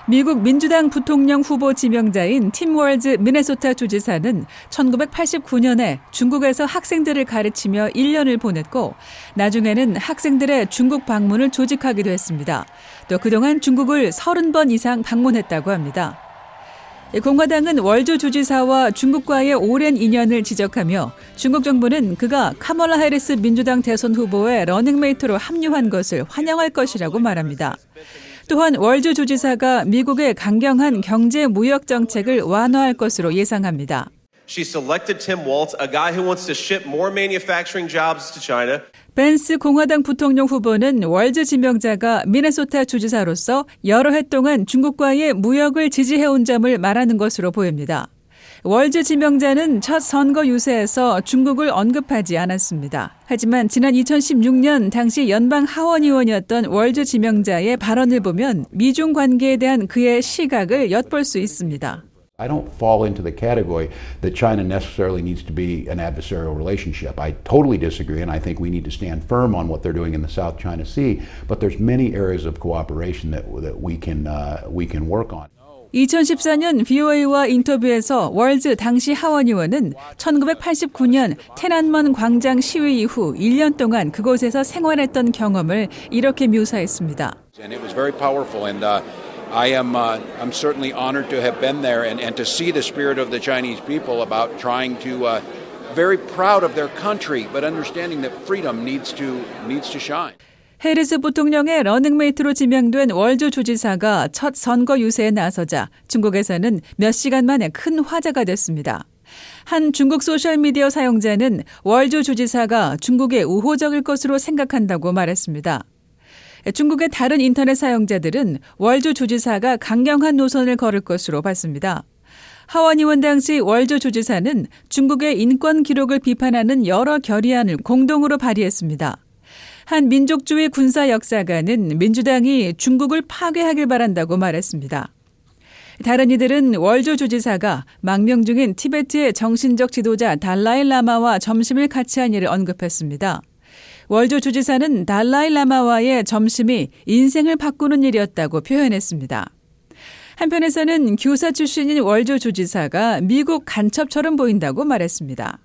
미국 민주당 부통령 후보 지명자인 팀 월즈 미네소타 주지사는 1989년에 중국에서 학생들을 가르치며 1년을 보냈고 나중에는 학생들의 중국 방문을 조직하기도 했습니다. 또 그동안 중국을 30번 이상 방문했다고 합니다. 공화당은 월주 주지사와 중국과의 오랜 인연을 지적하며 중국 정부는 그가 카멀라 해리스 민주당 대선 후보의 러닝메이트로 합류한 것을 환영할 것이라고 말합니다. 또한 월주 주지사가 미국의 강경한 경제 무역 정책을 완화할 것으로 예상합니다. She selected Tim Walz, a guy who wants to ship more manufacturing jobs to China. 벤스 공화당 부통령 후보는 월즈 지명자가 미네소타 주지사로서 여러 해 동안 중국과의 무역을 지지해온 점을 말하는 것으로 보입니다. 월즈 지명자는 첫 선거 유세에서 중국을 언급하지 않았습니다. 하지만 지난 2016년 당시 연방 하원의원이었던 월즈 지명자의 발언을 보면 미중 관계에 대한 그의 시각을 엿볼 수 있습니다. I don't fall into the category that China necessarily needs to be an adversarial relationship. I totally disagree, and I think we need to stand firm on what they're doing in the South China Sea. But there's many areas of cooperation that we can work on. 2014년 VOA와 인터뷰에서 월즈 당시 하원의원은 1989년 테난먼 광장 시위 이후 1년 동안 그곳에서 생활했던 경험을 이렇게 묘사했습니다. And it was very powerful, and I'm certainly honored to have been there and to see the spirit of the Chinese people about trying to very proud of their country, but understanding that freedom needs to shine. 해리스 부통령의 러닝메이트로 지명된 월주 주지사가 첫 선거 유세에 나서자 중국에서는 몇 시간 만에 큰 화제가 됐습니다. 한 중국 소셜미디어 사용자는 월주 주지사가 중국에 우호적일 것으로 생각한다고 말했습니다. 중국의 다른 인터넷 사용자들은 월주 주지사가 강경한 노선을 걸을 것으로 봤습니다. 하원의원 당시 월주 주지사는 중국의 인권 기록을 비판하는 여러 결의안을 공동으로 발의했습니다. 한 민족주의 군사 역사가는 민주당이 중국을 파괴하길 바란다고 말했습니다. 다른 이들은 월주 주지사가 망명 중인 티베트의 정신적 지도자 달라이 라마와 점심을 같이 한 일을 언급했습니다. 월주 주지사는 달라이 라마와의 점심이 인생을 바꾸는 일이었다고 표현했습니다. 한편에서는 교사 출신인 월주 주지사가 미국 간첩처럼 보인다고 말했습니다.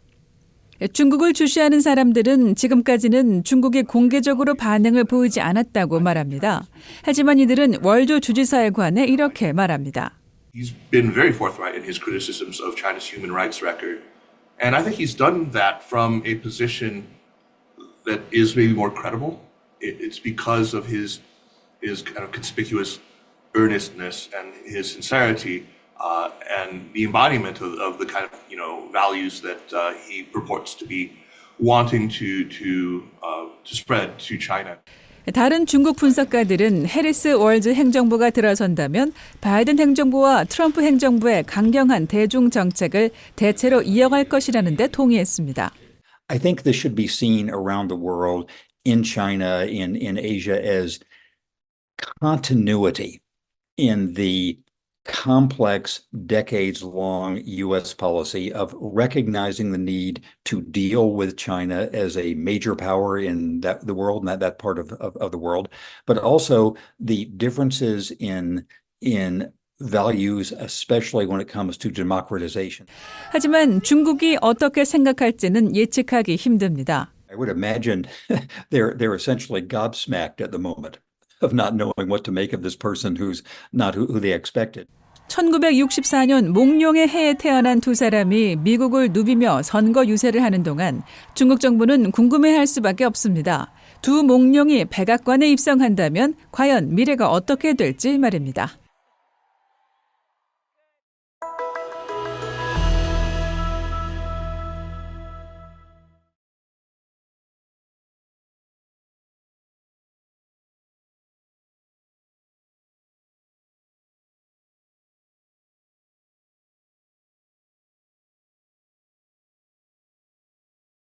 중국을 주시하는 사람들은 지금까지는 중국이 공개적으로 반응을 보이지 않았다고 말합니다. 하지만 이들은 월주 주지사에 관해 이렇게 말합니다. He's been very forthright in his criticisms of China's human rights record. And I think he's done that from a position that is maybe more credible. It's because of his kind of conspicuous earnestness and his sincerity. And the embodiment of the kind of values that he purports to be wanting to spread to China. 다른 중국 분석가들은 해리스 월즈 행정부가 들어선다면 바이든 행정부와 트럼프 행정부의 강경한 대중 정책을 대체로 이어갈 것이라는 데 동의했습니다. I think this should be seen around the world, in China, in Asia, as continuity in the complex, decades-long U.S. policy of recognizing the need to deal with China as a major power in the world and that part of the world, but also the differences in values, especially when it comes to democratization. 하지만 중국이 어떻게 생각할지는 예측하기 힘듭니다. I would imagine they're essentially gobsmacked at the moment of not knowing what to make of this person who's not who they expected. 1964년 몽룡의 해에 태어난 두 사람이 미국을 누비며 선거 유세를 하는 동안 중국 정부는 궁금해할 수밖에 없습니다. 두 몽룡이 백악관에 입성한다면 과연 미래가 어떻게 될지 말입니다.